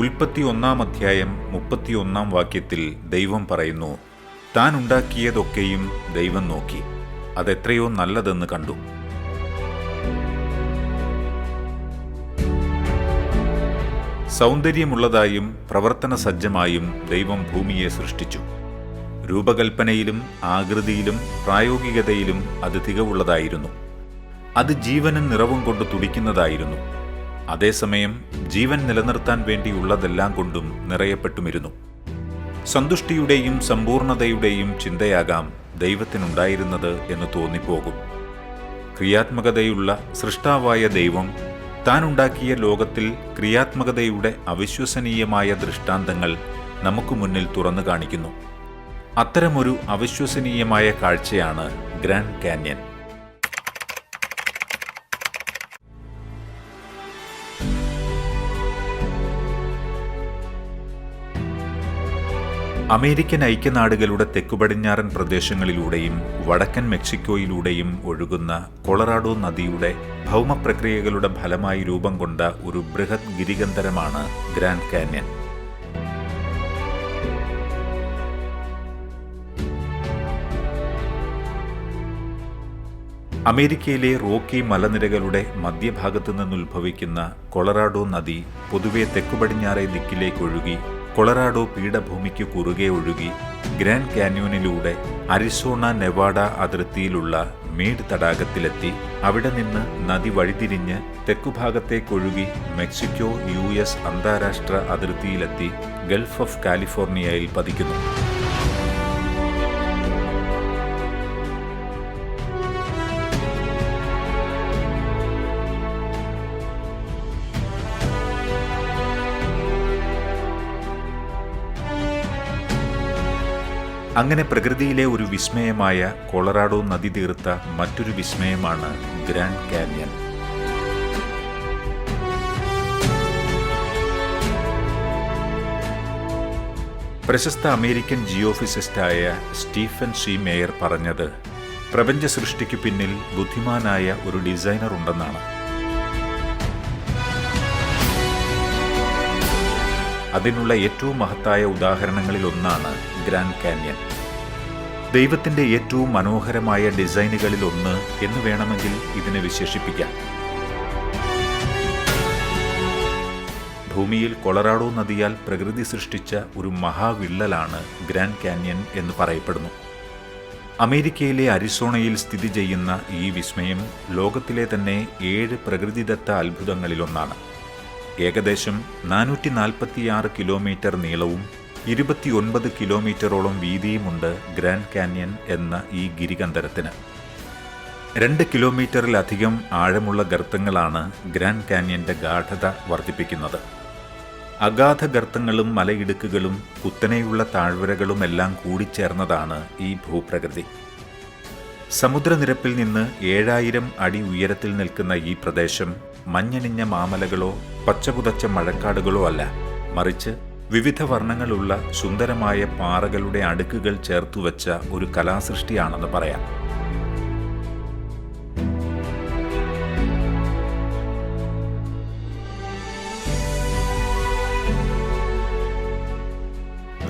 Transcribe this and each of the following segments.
ഉൽപ്പത്തി 1-ാം 31-ാം വാക്യത്തിൽ ദൈവം പറയുന്നു, താൻ ഉണ്ടാക്കിയതൊക്കെയും ദൈവം നോക്കി, അതെത്രയോ നല്ലതെന്ന് കണ്ടു. സൗന്ദര്യമുള്ളതായും പ്രവർത്തന സജ്ജമായും ദൈവം ഭൂമിയെ സൃഷ്ടിച്ചു. രൂപകൽപ്പനയിലും ആകൃതിയിലും പ്രായോഗികതയിലും അത് തികവുള്ളതായിരുന്നു. അത് ജീവനും നിറവും കൊണ്ട് തുടിക്കുന്നതായിരുന്നു. അതേസമയം ജീവൻ നിലനിർത്താൻ വേണ്ടിയുള്ളതെല്ലാം കൊണ്ടും നിറയപ്പെട്ടുമിരുന്നു. സന്തുഷ്ടിയുടെയും സമ്പൂർണതയുടെയും ചിന്തയാകാം ദൈവത്തിനുണ്ടായിരുന്നത് എന്ന് തോന്നിപ്പോകും. ക്രിയാത്മകതയുള്ള സൃഷ്ടാവായ ദൈവം താൻ ഉണ്ടാക്കിയ ലോകത്തിൽ ക്രിയാത്മകതയുടെ അവിശ്വസനീയമായ ദൃഷ്ടാന്തങ്ങൾ നമുക്ക് മുന്നിൽ തുറന്നു കാണിക്കുന്നു. അത്തരമൊരു അവിശ്വസനീയമായ കാഴ്ചയാണ് ഗ്രാൻഡ് കാന്യൻ. അമേരിക്കൻ ഐക്യനാടുകളുടെ തെക്കുപടിഞ്ഞാറൻ പ്രദേശങ്ങളിലൂടെയും വടക്കൻ മെക്സിക്കോയിലൂടെയും ഒഴുകുന്ന കൊളറാഡോ നദിയുടെ ഭൗമപ്രക്രിയകളുടെ ഫലമായി രൂപം കൊണ്ട ഒരു ബൃഹത് ഗിരികന്ധരമാണ് ഗ്രാൻഡ് കാന്യൻ. അമേരിക്കയിലെ റോക്കി മലനിരകളുടെ മധ്യഭാഗത്തു നിന്നുത്ഭവിക്കുന്ന കൊളറാഡോ നദി പൊതുവെ തെക്കുപടിഞ്ഞാറേ ദിക്കിലേക്കൊഴുകി കൊളറാഡോ പീഠഭൂമിക്ക് കുറുകെ ഒഴുകി ഗ്രാൻഡ് കാന്യോനിലൂടെ അരിസോണ നെവാഡ അതിർത്തിയിലുള്ള മീഡ് തടാകത്തിലെത്തി അവിടെ നിന്ന് നദി വഴിതിരിഞ്ഞ് തെക്കുഭാഗത്തേക്കൊഴുകി മെക്സിക്കോ US അന്താരാഷ്ട്ര അതിർത്തിയിലെത്തി ഗൾഫ് ഓഫ് കാലിഫോർണിയയിൽ പതിക്കുന്നു. അങ്ങനെ പ്രകൃതിയിലെ ഒരു വിസ്മയമായ കൊളറാഡോ നദി തീർത്ത മറ്റൊരു വിസ്മയമാണ് ഗ്രാൻഡ് കാന്യൻ. പ്രശസ്ത അമേരിക്കൻ ജിയോഫിസിസ്റ്റായ സ്റ്റീഫൻ സി മേയർ പറഞ്ഞത്, പ്രപഞ്ച സൃഷ്ടിക്കു പിന്നിൽ ബുദ്ധിമാനായ ഒരു ഡിസൈനർ ഉണ്ടെന്നാണ്. അതിനുള്ള ഏറ്റവും മഹത്തായ ഉദാഹരണങ്ങളിലൊന്നാണ് ഗ്രാൻഡ് കാന്യൻ. ദൈവത്തിന്റെ ഏറ്റവും മനോഹരമായ ഡിസൈനുകളിലൊന്ന് എന്ന് വേണമെങ്കിൽ ഇതിനെ വിശേഷിപ്പിക്കാം. ഭൂമിയിൽ കൊളറാഡോ നദിയാൽ പ്രകൃതി സൃഷ്ടിച്ച ഒരു മഹാവിള്ളലാണ് ഗ്രാൻഡ് കാന്യൻ എന്ന് പറയപ്പെടുന്നു. അമേരിക്കയിലെ അരിസോണയിൽ സ്ഥിതി ചെയ്യുന്ന ഈ വിസ്മയം ലോകത്തിലെ തന്നെ 7 പ്രകൃതിദത്ത അത്ഭുതങ്ങളിലൊന്നാണ്. ഏകദേശം 446 കിലോമീറ്റർ നീളവും 29 കിലോമീറ്ററോളം വീതിയുമുണ്ട് ഗ്രാൻഡ് കാന്യൻ എന്ന ഈ ഗിരികന്ധരത്തിന്. 2 കിലോമീറ്ററിലധികം ആഴമുള്ള ഗർത്തങ്ങളാണ് ഗ്രാൻഡ് കാന്യന്റെ ഗാഢത വർദ്ധിപ്പിക്കുന്നത്. അഗാധ ഗർത്തങ്ങളും മലയിടുക്കുകളും കുത്തനെയുള്ള താഴ്വരകളുമെല്ലാം കൂടിച്ചേർന്നതാണ് ഈ ഭൂപ്രകൃതി. സമുദ്രനിരപ്പിൽ നിന്ന് 7000 അടി ഉയരത്തിൽ നിൽക്കുന്ന ഈ പ്രദേശം മഞ്ഞണിഞ്ഞ മാമലകളോ പച്ചപുതച്ച മഴക്കാടുകളോ അല്ല, മറിച്ച് വിവിധ വർണ്ണങ്ങളുള്ള സുന്ദരമായ പാറകളുടെ അടുക്കുകൾ ചേർത്തുവച്ച ഒരു കലാസൃഷ്ടിയാണെന്ന് പറയാം.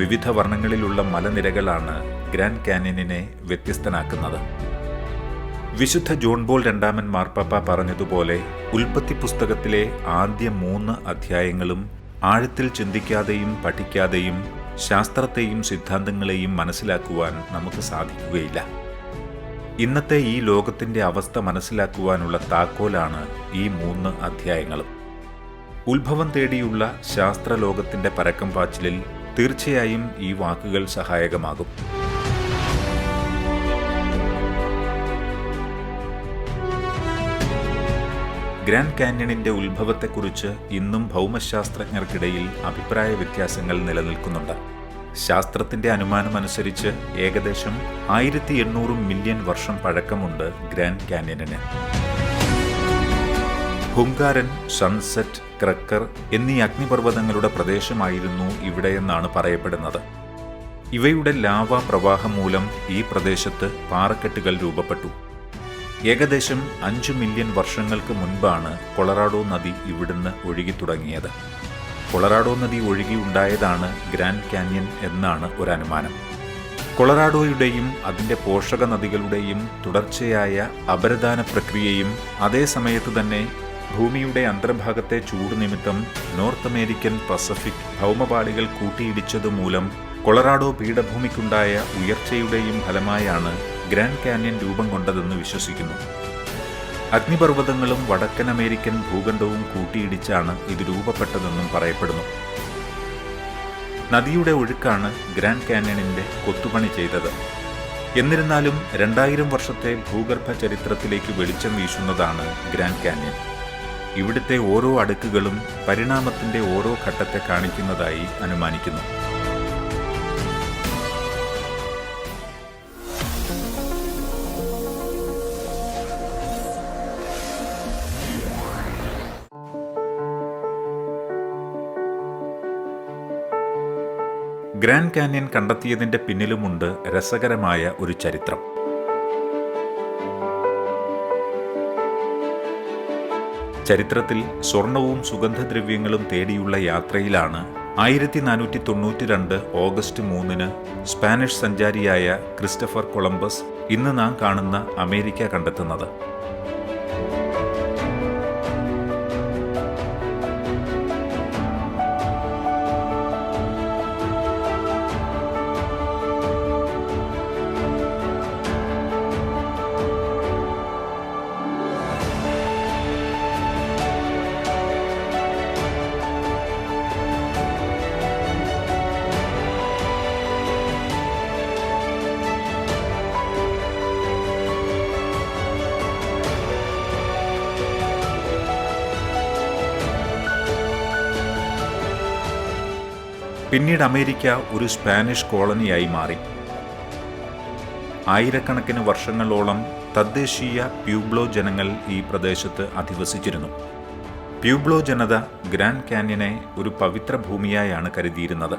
വിവിധ വർണ്ണങ്ങളിലുള്ള മലനിരകളാണ് ഗ്രാൻഡ് കാന്യനിനെ വ്യത്യസ്തനാക്കുന്നത്. വിശുദ്ധ ജോൺ പോൾ രണ്ടാമൻ മാർപ്പാപ്പ പറഞ്ഞതുപോലെ ഉൽപ്പത്തി പുസ്തകത്തിലെ ആദ്യ 3 അധ്യായങ്ങളും ആഴത്തിൽ ചിന്തിക്കാതെയും പഠിക്കാതെയും ശാസ്ത്രത്തെയും സിദ്ധാന്തങ്ങളെയും മനസ്സിലാക്കുവാൻ നമുക്ക് സാധിക്കുകയില്ല. ഇന്നത്തെ ഈ ലോകത്തിന്റെ അവസ്ഥ മനസ്സിലാക്കുവാനുള്ള താക്കോലാണ് ഈ 3 അധ്യായങ്ങളും. ഉത്ഭവം തേടിയുള്ള ശാസ്ത്രലോകത്തിന്റെ പരക്കം പാച്ചിലിൽ തീർച്ചയായും ഈ വാക്കുകൾ സഹായകമാകും. ഗ്രാൻഡ് കാന്യണിന്റെ ഉത്ഭവത്തെക്കുറിച്ച് ഇന്നും ഭൗമശാസ്ത്രജ്ഞർക്കിടയിൽ അഭിപ്രായ വ്യത്യാസങ്ങൾ നിലനിൽക്കുന്നുണ്ട്. ശാസ്ത്രത്തിന്റെ അനുമാനമനുസരിച്ച് ഏകദേശം 1800 മില്യൺ വർഷം പഴക്കമുണ്ട് ഗ്രാൻഡ് കാന്യണിന്. ഹുങ്കാരൻ, സൺസെറ്റ്, ക്രക്കർ എന്നീ അഗ്നിപർവ്വതങ്ങളുടെ പ്രദേശമായിരുന്നു ഇവിടെയെന്നാണ് പറയപ്പെടുന്നത്. ഇവയുടെ ലാവ പ്രവാഹം മൂലം ഈ പ്രദേശത്ത് പാറക്കെട്ടുകൾ രൂപപ്പെട്ടു. ഏകദേശം 5 മില്യൺ വർഷങ്ങൾക്ക് മുൻപാണ് കൊളറാഡോ നദി ഇവിടുന്ന് ഒഴുകിത്തുടങ്ങിയത്. കൊളറാഡോ നദി ഒഴുകി ഉണ്ടായതാണ് ഗ്രാൻഡ് കാന്യൻ എന്നാണ് ഒരു അനുമാനം. കൊളറാഡോയുടെയും അതിൻ്റെ പോഷക നദികളുടെയും തുടർച്ചയായ അപരദാന പ്രക്രിയയും അതേ സമയത്ത് തന്നെ ഭൂമിയുടെ അന്തർഭാഗത്തെ ചൂട് നിമിത്തം നോർത്ത് അമേരിക്കൻ പസഫിക് ഭൗമപാളികൾ കൂട്ടിയിടിച്ചതുമൂലം കൊളറാഡോ പീഠഭൂമിക്കുണ്ടായ ഉയർച്ചയുടെയും ഫലമായാണ് ഗ്രാൻഡ് കാന്യൻ രൂപം കൊണ്ടതെന്ന് വിശ്വസിക്കുന്നു. അഗ്നിപർവ്വതങ്ങളും വടക്കൻ അമേരിക്കൻ ഭൂഖണ്ഡവും കൂട്ടിയിടിച്ചാണ് ഇത് രൂപപ്പെട്ടതെന്നും പറയപ്പെടുന്നു. നദിയുടെ ഒഴുക്കാണ് ഗ്രാൻഡ് കാന്യണിന്റെ കൊത്തുപണി ചെയ്തത്. എന്നിരുന്നാലും 2000 വർഷത്തെ ഭൂഗർഭ ചരിത്രത്തിലേക്ക് വെളിച്ചം വീശുന്നതാണ് ഗ്രാൻഡ് കാന്യൻ. ഇവിടുത്തെ ഓരോ അടുക്കുകളും പരിണാമത്തിന്റെ ഓരോ ഘട്ടത്തെ കാണിക്കുന്നതായി അനുമാനിക്കുന്നു. ഗ്രാൻഡ് കാന്യൻ കണ്ടെത്തിയതിന്റെ പിന്നിലുമുണ്ട് രസകരമായ ഒരു ചരിത്രം. ചരിത്രത്തിൽ സ്വർണവും സുഗന്ധദ്രവ്യങ്ങളും തേടിയുള്ള യാത്രയിലാണ് 1492 ഓഗസ്റ്റ് 3 സ്പാനിഷ് സഞ്ചാരിയായ ക്രിസ്റ്റഫർ കൊളംബസ് ഇന്ന് നാം കാണുന്ന അമേരിക്ക കണ്ടെത്തുന്നത്. പിന്നീട് അമേരിക്ക ഒരു സ്പാനിഷ് കോളനിയായി മാറി. ആയിരക്കണക്കിന് വർഷങ്ങളോളം തദ്ദേശീയ പ്യൂബ്ലോ ജനങ്ങൾ ഈ പ്രദേശത്ത് അധിവസിച്ചിരുന്നു. പ്യൂബ്ലോ ജനത ഗ്രാൻഡ് കാന്യനെ ഒരു പവിത്ര ഭൂമിയായാണ് കരുതിയിരുന്നത്.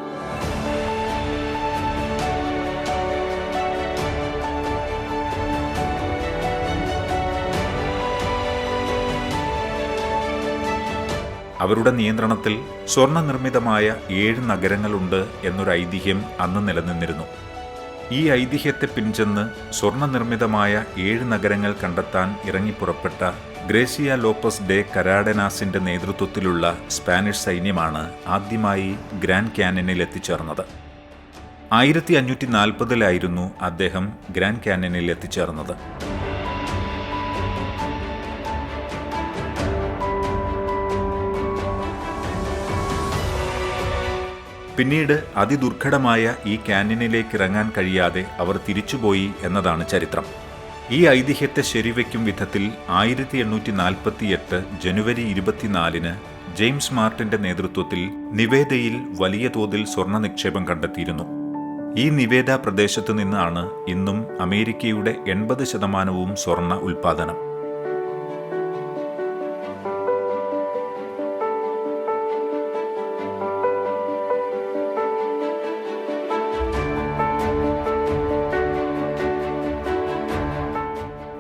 അവരുടെ നിയന്ത്രണത്തിൽ സ്വർണ്ണ നിർമ്മിതമായ 7 നഗരങ്ങളുണ്ട് എന്നൊരു ഐതിഹ്യം അന്ന് നിലനിന്നിരുന്നു. ഈ ഐതിഹ്യത്തെ പിൻചെന്ന് സ്വർണ്ണ നിർമ്മിതമായ 7 നഗരങ്ങൾ കണ്ടെത്താൻ ഇറങ്ങിപ്പുറപ്പെട്ട ഗ്രേസിയ ലോപ്പസ് ഡെ കരാഡനാസിന്റെ നേതൃത്വത്തിലുള്ള സ്പാനിഷ് സൈന്യമാണ് ആദ്യമായി ഗ്രാൻഡ് കാന്യനിൽ എത്തിച്ചേർന്നത്. 1540 അദ്ദേഹം ഗ്രാൻഡ് കാന്യനിൽ എത്തിച്ചേർന്നത്. പിന്നീട് അതിദുർഘടമായ ഈ കാന്യനിലേക്ക് ഇറങ്ങാൻ കഴിയാതെ അവർ തിരിച്ചുപോയി എന്നതാണ് ചരിത്രം. ഈ ഐതിഹ്യത്തെ ശരിവയ്ക്കും വിധത്തിൽ 1848 ജനുവരി 24 ജെയിംസ് മാർട്ടിന്റെ നേതൃത്വത്തിൽ നിവേദയിൽ വലിയ തോതിൽ സ്വർണ്ണ നിക്ഷേപം കണ്ടെത്തിയിരുന്നു. ഈ നിവേദ പ്രദേശത്തു നിന്നാണ് ഇന്നും അമേരിക്കയുടെ 80% സ്വർണ്ണ ഉൽപ്പാദനം.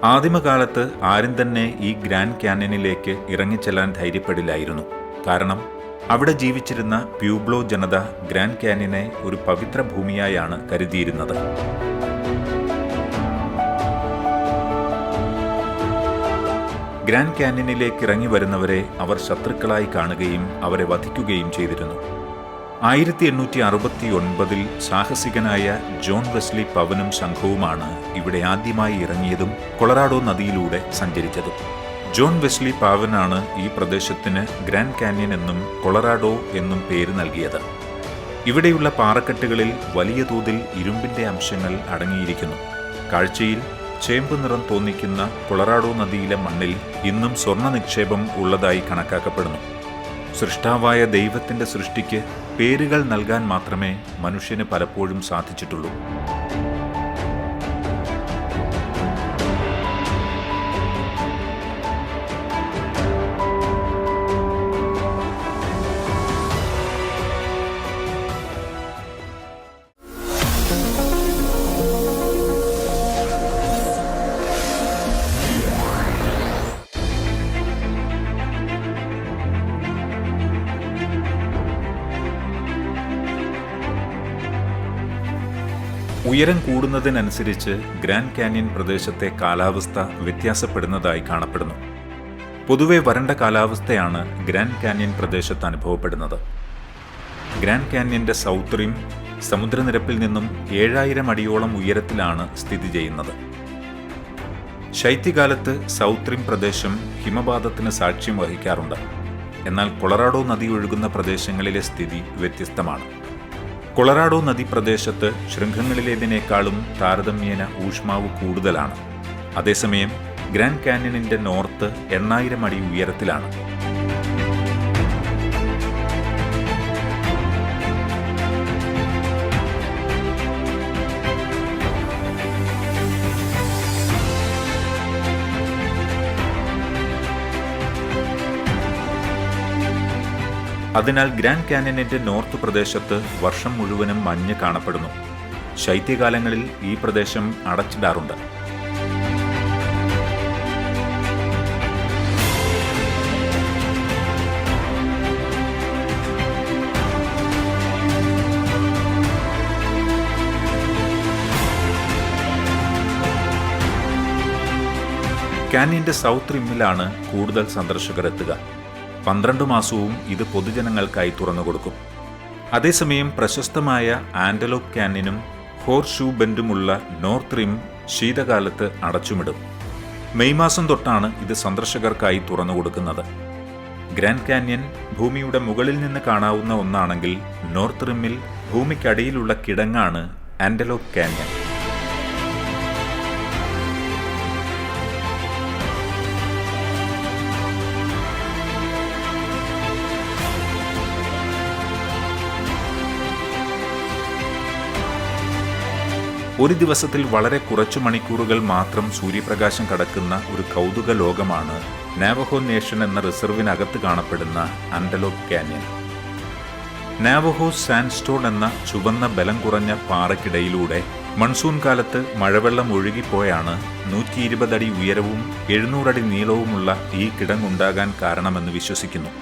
ആദിമകാലത്ത് ആരും തന്നെ ഈ ഗ്രാൻഡ് കാന്യനിലേക്ക് ഇറങ്ങിച്ചെല്ലാൻ ധൈര്യപ്പെടില്ലായിരുന്നു. കാരണം അവിടെ ജീവിച്ചിരുന്ന പ്യൂബ്ലോ ജനത ഗ്രാൻഡ് കാന്യനെ ഒരു പവിത്ര ഭൂമിയായാണ് കരുതിയിരുന്നത്. ഗ്രാൻഡ് കാന്യനിലേക്ക് ഇറങ്ങി വരുന്നവരെ അവർ ശത്രുക്കളായി കാണുകയും അവരെ വധിക്കുകയും ചെയ്തിരുന്നു. 1869 സാഹസികനായ ജോൺ വെസ്ലി പവനും സംഘവുമാണ് ഇവിടെ ആദ്യമായി ഇറങ്ങിയതും കൊളറാഡോ നദിയിലൂടെ സഞ്ചരിച്ചതും. ജോൺ വെസ്ലി പാവനാണ് ഈ പ്രദേശത്തിന് ഗ്രാൻഡ് കാന്യൻ എന്നും കൊളറാഡോ എന്നും പേര് നൽകിയത്. ഇവിടെയുള്ള പാറക്കെട്ടുകളിൽ വലിയ തോതിൽ ഇരുമ്പിന്റെ അംശങ്ങൾ അടങ്ങിയിരിക്കുന്നു. കാഴ്ചയിൽ ചേമ്പ് നിറം തോന്നിക്കുന്ന കൊളറാഡോ നദിയിലെ മണ്ണിൽ ഇന്നും സ്വർണ്ണ നിക്ഷേപം ഉള്ളതായി കണക്കാക്കപ്പെടുന്നു. സൃഷ്ടാവായ ദൈവത്തിന്റെ സൃഷ്ടിക്ക് പേരുകൾ നൽകാൻ മാത്രമേ മനുഷ്യന് പലപ്പോഴും സാധിച്ചിട്ടുള്ളൂ. ഉയരം കൂടുന്നതിനനുസരിച്ച് ഗ്രാൻഡ് കാന്യൻ പ്രദേശത്തെ കാലാവസ്ഥ വ്യത്യാസപ്പെടുന്നതായി കാണപ്പെടുന്നു. പൊതുവെ വരണ്ട കാലാവസ്ഥയാണ് ഗ്രാൻഡ് കാന്യൻ പ്രദേശത്ത് അനുഭവപ്പെടുന്നത്. ഗ്രാൻഡ് കാന്യന്റെ സൗത്ത് റിം സമുദ്രനിരപ്പിൽ നിന്നും 7000 അടിയോളം ഉയരത്തിലാണ് സ്ഥിതി ചെയ്യുന്നത്. ശൈത്യകാലത്ത് സൗത്ത് റിം പ്രദേശം ഹിമപാതത്തിന് സാക്ഷ്യം വഹിക്കാറുണ്ട്. എന്നാൽ കൊളറാഡോ നദി ഒഴുകുന്ന പ്രദേശങ്ങളിലെ സ്ഥിതി വ്യത്യസ്തമാണ്. കൊളറാഡോ നദി പ്രദേശത്ത് ശൃംഖങ്ങളിലേതിനേക്കാളും താരതമ്യേന ഊഷ്മാവ് കൂടുതലാണ്. അതേസമയം ഗ്രാൻഡ് കാന്യനിന്റെ നോർത്ത് 8000 അടി ഉയരത്തിലാണ്. അതിനാൽ ഗ്രാൻഡ് കാന്യനിന്റെ നോർത്ത് പ്രദേശത്ത് വർഷം മുഴുവനും മഞ്ഞ് കാണപ്പെടുന്നു. ശൈത്യകാലങ്ങളിൽ ഈ പ്രദേശം അടച്ചിടാറുണ്ട്. കാന്യന്റെ സൗത്ത് റിമ്മിലാണ് കൂടുതൽ സന്ദർശകർ എത്തുക. 12 മാസവും ഇത് പൊതുജനങ്ങൾക്കായി തുറന്നുകൊടുക്കും. അതേസമയം പ്രശസ്തമായ ആന്റലോപ്പ് കാന്യനും ഹോർസ് ഷൂ ബെൻഡുമുള്ള നോർത്ത് റിം ശീതകാലത്ത് അടച്ചുമിടും. മെയ് മാസം തൊട്ടാണ് ഇത് സന്ദർശകർക്കായി തുറന്നുകൊടുക്കുന്നത്. ഗ്രാൻഡ് കാന്യൻ ഭൂമിയുടെ മുകളിൽ നിന്ന് കാണാവുന്ന ഒന്നാണെങ്കിൽ നോർത്ത് റിമ്മിൽ ഭൂമിക്കടിയിലുള്ള കിടങ്ങാണ് ആന്റലോപ്പ് കാന്യൻ. ഒരു ദിവസത്തിൽ വളരെ കുറച്ചു മണിക്കൂറുകൾ മാത്രം സൂര്യപ്രകാശം കടക്കുന്ന ഒരു കൗതുക ലോകമാണ് നാവഹോ നേഷൻ എന്ന റിസർവിനകത്ത് കാണപ്പെടുന്ന ആന്റലോപ്പ് കാന്യൻ. നാവഹോ സാൻഡ്സ്റ്റോൺ എന്ന ചുവന്ന ബലം കുറഞ്ഞ പാറയ്ക്കിടയിലൂടെ മൺസൂൺ കാലത്ത് മഴവെള്ളം ഒഴുകിപ്പോയാണ് 120 അടി ഉയരവും 700 അടി നീളവുമുള്ള ഈ കിടങ്ങുണ്ടാകാൻ കാരണമെന്ന് വിശ്വസിക്കുന്നു.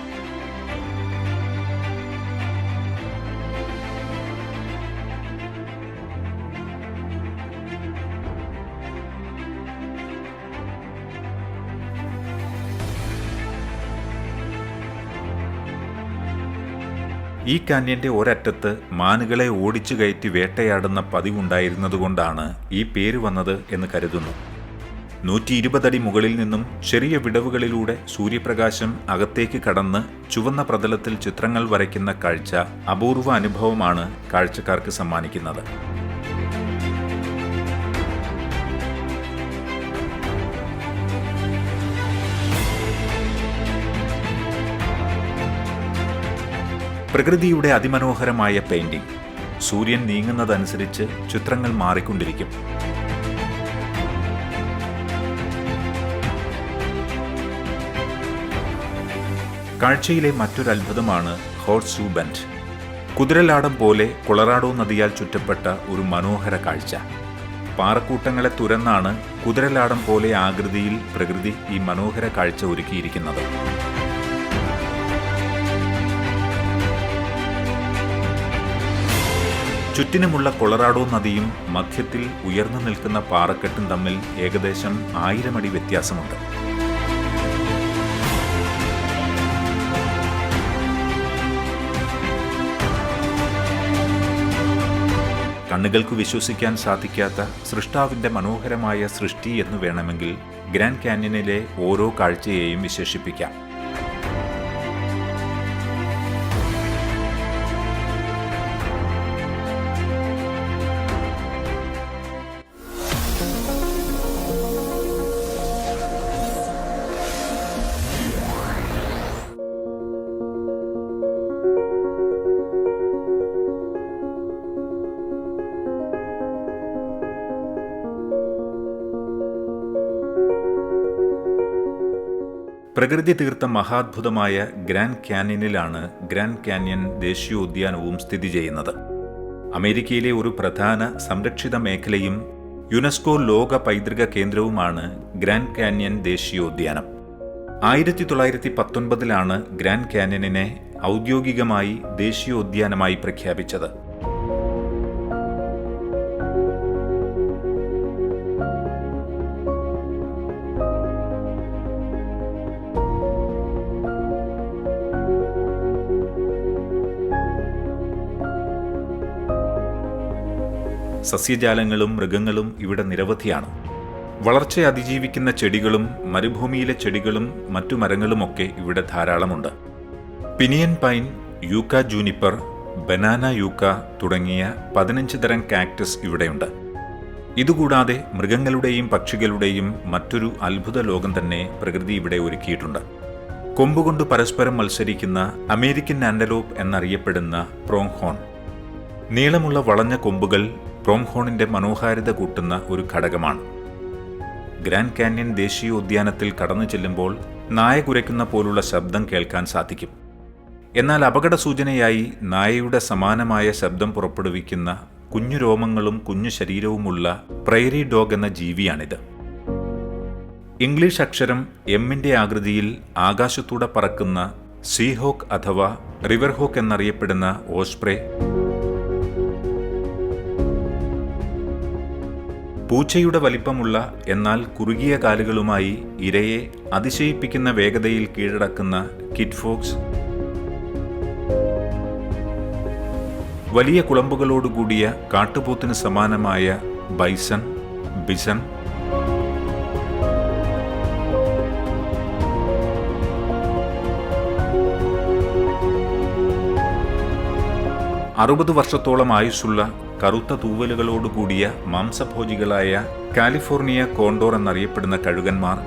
ഈ കാന്യന്റെ ഒരറ്റത്ത് മാനുകളെ ഓടിച്ചു കയറ്റി വേട്ടയാടുന്ന പതിവുണ്ടായിരുന്നതുകൊണ്ടാണ് ഈ പേര് വന്നത് എന്ന് കരുതുന്നു. 120 അടി മുകളിൽ നിന്നും ചെറിയ വിടവുകളിലൂടെ സൂര്യപ്രകാശം അകത്തേക്ക് കടന്ന് ചുവന്ന പ്രതലത്തിൽ ചിത്രങ്ങൾ വരയ്ക്കുന്ന കാഴ്ച അപൂർവ അനുഭവമാണ് കാഴ്ചക്കാർക്ക് സമ്മാനിക്കുന്നത്. പ്രകൃതിയുടെ അതിമനോഹരമായ പെയിന്റിംഗ്. സൂര്യൻ നീങ്ങുന്നതനുസരിച്ച് ചിത്രങ്ങൾ മാറിക്കൊണ്ടിരിക്കും. കാഴ്ചയിലെ മറ്റൊരു അത്ഭുതമാണ് ഹോർസ് ഷൂ ബെൻഡ്. കുതിരലാടം പോലെ കൊളറാഡോ നദിയാൽ ചുറ്റപ്പെട്ട ഒരു മനോഹര കാഴ്ച. പാറക്കൂട്ടങ്ങളെ തുരന്നാണ് കുതിരലാടം പോലെ ആകൃതിയിൽ പ്രകൃതി ഈ മനോഹര കാഴ്ച ഒരുക്കിയിരിക്കുന്നത്. ചുറ്റിനുമുള്ള കൊളറാഡോ നദിയും മധ്യത്തിൽ ഉയർന്നു നിൽക്കുന്ന പാറക്കെട്ടും തമ്മിൽ ഏകദേശം 1000 അടി വ്യത്യാസമുണ്ട്. കണ്ണുകൾക്ക് വിശ്വസിക്കാൻ സാധിക്കാത്ത സൃഷ്ടാവിന്റെ മനോഹരമായ സൃഷ്ടി എന്ന് വേണമെങ്കിൽ ഗ്രാൻഡ് കാന്യനിലെ ഓരോ കാഴ്ചയെയും വിശേഷിപ്പിക്കാം. പ്രകൃതി തീർത്ത മഹാത്ഭുതമായ ഗ്രാൻഡ് കാന്യനിലാണ് ഗ്രാൻഡ് കാന്യൻ ദേശീയോദ്യാനവും സ്ഥിതി ചെയ്യുന്നത്. അമേരിക്കയിലെ ഒരു പ്രധാന സംരക്ഷിത മേഖലയും യുനെസ്കോ ലോക പൈതൃക കേന്ദ്രവുമാണ് ഗ്രാൻഡ് കാന്യൻ ദേശീയോദ്യാനം. 1919 ഗ്രാൻഡ് കാന്യനിനെ ഔദ്യോഗികമായി ദേശീയോദ്യാനമായി പ്രഖ്യാപിച്ചത്. സസ്യജാലങ്ങളും മൃഗങ്ങളും ഇവിടെ നിരവധിയാണ്. വളർച്ചയെ അതിജീവിക്കുന്ന ചെടികളും മരുഭൂമിയിലെ ചെടികളും മറ്റു മരങ്ങളുമൊക്കെ ഇവിടെ ധാരാളമുണ്ട്. Pinion pine, yucca juniper, banana yucca തുടങ്ങിയ 15 തരം കാക്ടസ് ഇവിടെയുണ്ട്. ഇതുകൂടാതെ മൃഗങ്ങളുടെയും പക്ഷികളുടെയും മറ്റൊരു അത്ഭുത ലോകം തന്നെ പ്രകൃതി ഇവിടെ ഒരുക്കിയിട്ടുണ്ട്. കൊമ്പുകൊണ്ട് പരസ്പരം മത്സരിക്കുന്ന അമേരിക്കൻ ആന്റലോപ്പ് എന്നറിയപ്പെടുന്ന പ്രോങ്ഹോൺ. നീളമുള്ള വളഞ്ഞ കൊമ്പുകൾ പ്രോങ്ഹോണിന്റെ മനോഹാരിത കൂട്ടുന്ന ഒരു ഘടകമാണ്. ഗ്രാൻഡ് കാന്യൻ ദേശീയോദ്യാനത്തിൽ കടന്നു ചെല്ലുമ്പോൾ നായ കുരയ്ക്കുന്ന പോലുള്ള ശബ്ദം കേൾക്കാൻ സാധിക്കും. എന്നാൽ അപകട സൂചനയായി നായയുടെ സമാനമായ ശബ്ദം പുറപ്പെടുവിക്കുന്ന കുഞ്ഞു രോമങ്ങളും കുഞ്ഞു ശരീരവുമുള്ള പ്രൈറി ഡോഗ് എന്ന ജീവിയാണിത്. ഇംഗ്ലീഷ് അക്ഷരം എമ്മിന്റെ ആകൃതിയിൽ ആകാശത്തൂടെ പറക്കുന്ന സീഹോക്ക് അഥവാ റിവർ ഹോക്ക് എന്നറിയപ്പെടുന്ന ഓസ്പ്രേ, പൂച്ചയുടെ വലിപ്പമുള്ള എന്നാൽ കുറുകിയ കാലുകളുമായി ഇരയെ അതിശയിപ്പിക്കുന്ന വേഗതയിൽ കീഴടക്കുന്ന കിറ്റ്ഫോക്സ്, വലിയ കുളമ്പുകളോടുകൂടിയ കാട്ടുപോത്തിന് സമാനമായ ബൈസൺ, ബിസൺ, 60 വർഷത്തോളം ആയുസ്സുള്ള കറുത്ത തൂവലുകളോടുകൂടിയ മാംസഭോജികളായ കാലിഫോർണിയ കോണ്ടോർ എന്നറിയപ്പെടുന്ന കഴുകന്മാർ,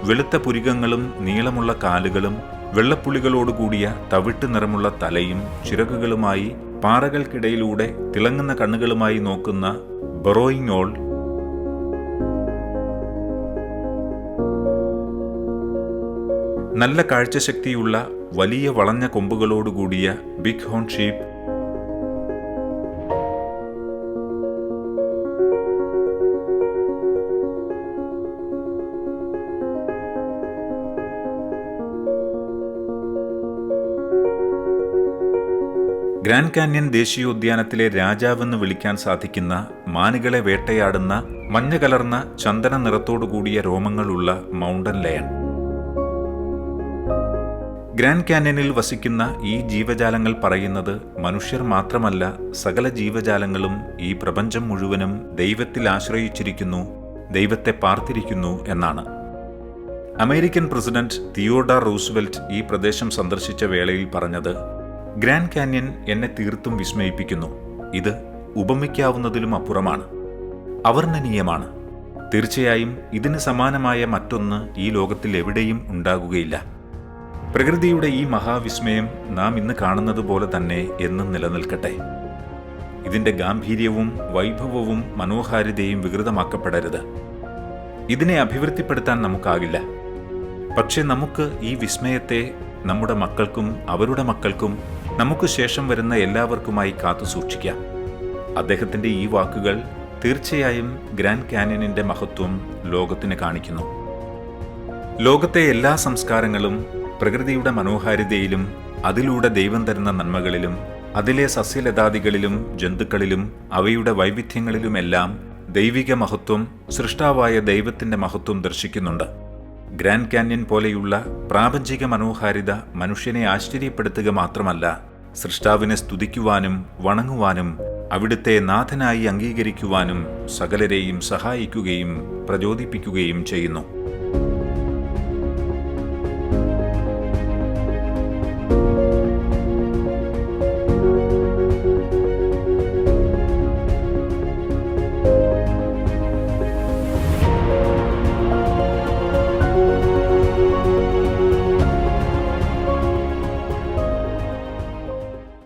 വെളുത്ത പുരികങ്ങളും നീളമുള്ള കാലുകളും വെള്ളപ്പുള്ളികളോടുകൂടിയ തവിട്ട് നിറമുള്ള തലയും ചിറകുകളുമായി പാറകൾക്കിടയിലൂടെ തിളങ്ങുന്ന കണ്ണുകളുമായി നോക്കുന്ന ബറോയിങ് ഓൾ, നല്ല കാഴ്ചശക്തിയുള്ള വലിയ വളഞ്ഞ കൊമ്പുകളോടുകൂടിയ big horn sheep, grand canyon ദേശീയോദ്യാനത്തിലെ രാജാവെന്ന് വിളിക്കാൻ സാധിക്കുന്ന മാനുകളെ വേട്ടയാടുന്ന മഞ്ഞ കലർന്ന ചന്ദന നിറത്തോടുകൂടിയ രോമങ്ങളുള്ള മൗണ്ടൻ ലയൺ. ഗ്രാൻഡ് കാന്യനിൽ വസിക്കുന്ന ഈ ജീവജാലങ്ങൾ പറയുന്നത് മനുഷ്യർ മാത്രമല്ല, സകല ജീവജാലങ്ങളും ഈ പ്രപഞ്ചം മുഴുവനും ദൈവത്തിൽ ആശ്രയിച്ചിരിക്കുന്നു, ദൈവത്തെ പാർത്തിരിക്കുന്നു എന്നാണ്. അമേരിക്കൻ പ്രസിഡന്റ് തിയോഡർ റൂസ്വെൽറ്റ് ഈ പ്രദേശം സന്ദർശിച്ച വേളയിൽ പറഞ്ഞത്, ഗ്രാൻഡ് കാന്യൻ എന്നെ തീർത്തും വിസ്മയിപ്പിക്കുന്നു. ഇത് ഉപമിക്കാവുന്നതിലും അപ്പുറമാണ്, അവർണ്ണനീയമാണ്. തീർച്ചയായും ഇതിന് സമാനമായ മറ്റൊന്ന് ഈ ലോകത്തിൽ എവിടെയും ഉണ്ടാകുകയില്ല. പ്രകൃതിയുടെ ഈ മഹാവിസ്മയം നാം ഇന്ന് കാണുന്നത് പോലെ തന്നെ എന്നും നിലനിൽക്കട്ടെ. ഇതിന്റെ ഗാംഭീര്യവും വൈഭവവും മനോഹാരിതയും വികൃതമാക്കപ്പെടരുത്. ഇതിനെ അഭിവൃദ്ധിപ്പെടുത്താൻ നമുക്കാകില്ല. പക്ഷെ നമുക്ക് ഈ വിസ്മയത്തെ നമ്മുടെ മക്കൾക്കും അവരുടെ മക്കൾക്കും നമുക്ക് ശേഷം വരുന്ന എല്ലാവർക്കുമായി കാത്തു സൂക്ഷിക്കാം. അദ്ദേഹത്തിന്റെ ഈ വാക്കുകൾ തീർച്ചയായും ഗ്രാൻഡ് കാന്യനിന്റെ മഹത്വം ലോകത്തിന് കാണിക്കുന്നു. ലോകത്തെ എല്ലാ സംസ്കാരങ്ങളും പ്രകൃതിയുടെ മനോഹാരിതയിലും അതിലൂടെ ദൈവം തരുന്ന നന്മകളിലും അതിലെ സസ്യലതാദികളിലും ജന്തുക്കളിലും അവയുടെ വൈവിധ്യങ്ങളിലുമെല്ലാം ദൈവിക മഹത്വം, സൃഷ്ടാവായ ദൈവത്തിന്റെ മഹത്വം ദർശിക്കുന്നുണ്ട്. ഗ്രാൻഡ് കാന്യൻ പോലെയുള്ള പ്രാപഞ്ചിക മനോഹാരിത മനുഷ്യനെ ആശ്ചര്യപ്പെടുത്തുക മാത്രമല്ല, സൃഷ്ടാവിനെ സ്തുതിക്കുവാനും വണങ്ങുവാനും അവിടുത്തെ നാഥനായി അംഗീകരിക്കുവാനും സകലരെയും സഹായിക്കുകയും പ്രചോദിപ്പിക്കുകയും ചെയ്യുന്നു.